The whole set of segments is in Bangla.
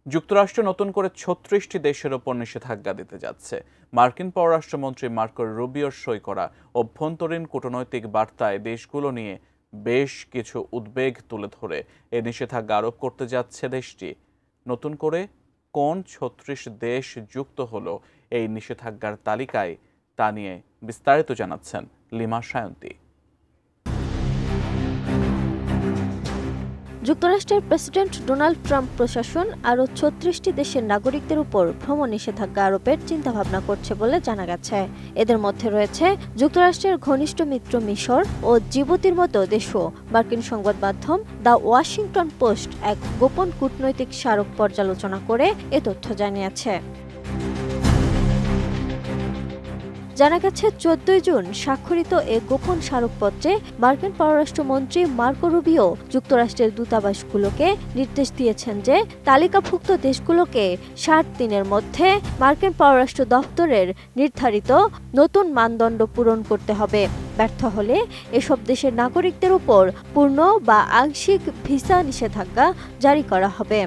যুক্তরাষ্ট্র নতুন করে ৩৬টি দেশের ওপর নিষেধাজ্ঞা দিতে যাচ্ছে। মার্কিন পররাষ্ট্রমন্ত্রী মার্কো রুবিওর সই করা অভ্যন্তরীণ কূটনৈতিক বার্তায় দেশগুলো নিয়ে বেশ কিছু উদ্বেগ তুলে ধরে এ নিষেধাজ্ঞা আরোপ করতে যাচ্ছে দেশটি। নতুন করে কোন ৩৬ দেশ যুক্ত হলো এই নিষেধাজ্ঞার তালিকায়, তা নিয়ে বিস্তারিত জানাচ্ছেন লিমা সায়ন্তী। যুক্তরাষ্ট্রের প্রেসিডেন্ট ডোনাল্ড ট্রাম্প প্রশাসন আরও ৩৬টি দেশের নাগরিকদের উপর ভ্রমণ নিষেধাজ্ঞা আরোপের চিন্তাভাবনা করছে বলে জানা গেছে। এদের মধ্যে রয়েছে যুক্তরাষ্ট্রের ঘনিষ্ঠ মিত্র মিশর ও জিবুতির মতো দেশও। মার্কিন সংবাদ মাধ্যম দ্য ওয়াশিংটন পোস্ট এক গোপন কূটনৈতিক স্মারক পর্যালোচনা করে এ তথ্য জানিয়েছে। জানা গেছে ১৪ জুন স্বাক্ষরিত এ গোপন স্মারকপত্রে মার্কিন পররাষ্ট্রমন্ত্রী মার্কো রুবিও যুক্তরাষ্ট্রের দূতাবাসগুলোকে নির্দেশ দিয়েছেন যে তালিকাভুক্ত দেশগুলোকে ৬০ দিনের মধ্যে মার্কিন পররাষ্ট্র দপ্তরের নির্ধারিত নতুন মানদণ্ড পূরণ করতে হবে। ব্যর্থ হলে এসব দেশের নাগরিকদের উপর পূর্ণ বা আংশিক ভিসা নিষেধাজ্ঞা জারি করা হবে।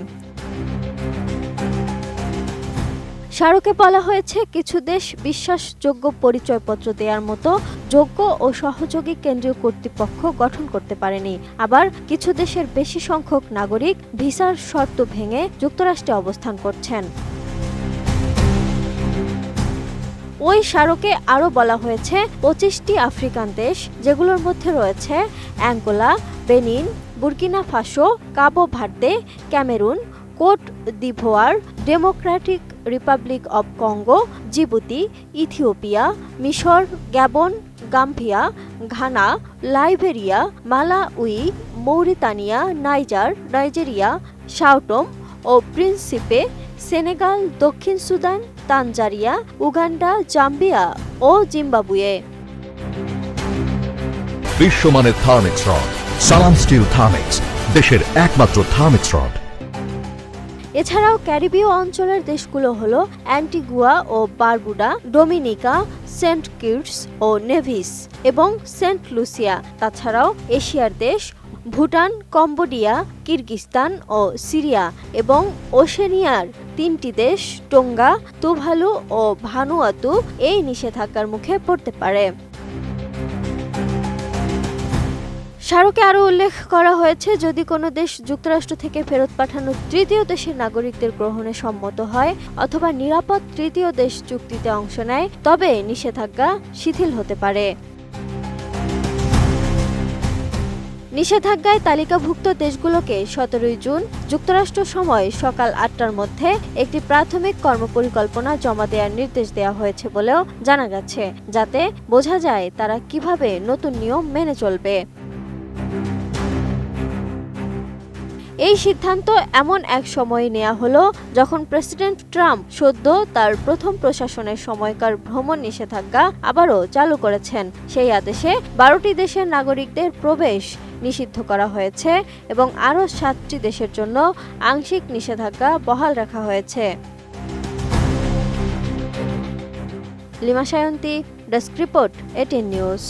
স্মারকে বলা হয়েছে, কিছু দেশ বিশ্বাসযোগ্য পরিচয়পত্র দেওয়ার মতো যোগ্য ও সহযোগী কেন্দ্রীয় কর্তৃপক্ষ গঠন করতে পারেনি। আবার কিছু দেশের বেশি সংখ্যক নাগরিক ভিসার শর্ত ভেঙে যুক্তরাষ্ট্রে অবস্থান করছেন। ওই স্মারকে আরও বলা হয়েছে, ২৫টি আফ্রিকান দেশ, যেগুলোর মধ্যে রয়েছে Angola, Benin, Burkina Faso, Cabo Verde, Cameroon, Cote d'Ivoire, Democratic Republic of Congo, Djibouti, Ethiopia, মিশর, Gabon, Gambia, Ghana, Liberia, Malawi, Mauritania, Nigeria, Sao Tome ও প্রিন্সিপে, সেনেগাল, দক্ষিণ সুদান, তানজানিয়া, উগান্ডা, জাম্বিয়া ও জিম্বাবুয়ে। বিশ্বমানের Thermex rod, Salam steel Thermex, দেশের একমাত্র থার্মিক্স রড। এছাড়াও ক্যারিবীয় অঞ্চলের দেশগুলো হলো অ্যান্টিগুয়া ও বারবুডা, ডোমিনিকা, সেন্ট কিটস ও নেভিস এবং সেন্ট লুসিয়া। তাছাড়াও এশিয়ার দেশ ভুটান, কম্বোডিয়া, কিরগিজস্তান ও সিরিয়া এবং ওশেনিয়ার ৩টি দেশ টোঙ্গা, তুভালু ও ভানুয়াতু এই নিষেধাজ্ঞার মুখে পড়তে পারে। স্মারকে আরও উল্লেখ করা হয়েছে, যদি কোনো দেশ যুক্তরাষ্ট্র থেকে ফেরত পাঠানো তৃতীয় দেশের নাগরিকদের গ্রহণে সম্মত হয় অথবা নিরাপদ তৃতীয় দেশ চুক্তিতে অংশ নেয়, তবে নিষেধাজ্ঞা শিথিল হতে পারে। নিষেধাজ্ঞায় তালিকাভুক্ত দেশগুলোকে ১৭ জুন যুক্তরাষ্ট্র সময় সকাল ৮টার মধ্যে একটি প্রাথমিক কর্মপরিকল্পনা জমা দেওয়ার নির্দেশ দেওয়া হয়েছে বলেও জানা গেছে, যাতে বোঝা যায় তারা কিভাবে নতুন নিয়ম মেনে চলবে। এই সিদ্ধান্ত এমন এক সময়ে নেওয়া হলো যখন প্রেসিডেন্ট ট্রাম্প সদ্য তার প্রথম প্রশাসনের সময়কার ভ্রমণ নিষেধাজ্ঞা আবারও চালু করেছেন। সেই আদেশে ১২টি দেশের নাগরিকদের প্রবেশ নিষিদ্ধ করা হয়েছে এবং আরও ৭টি দেশের জন্য আংশিক নিষেধাজ্ঞা বহাল রাখা হয়েছে। Lima Sayanti, desk report, 18 news.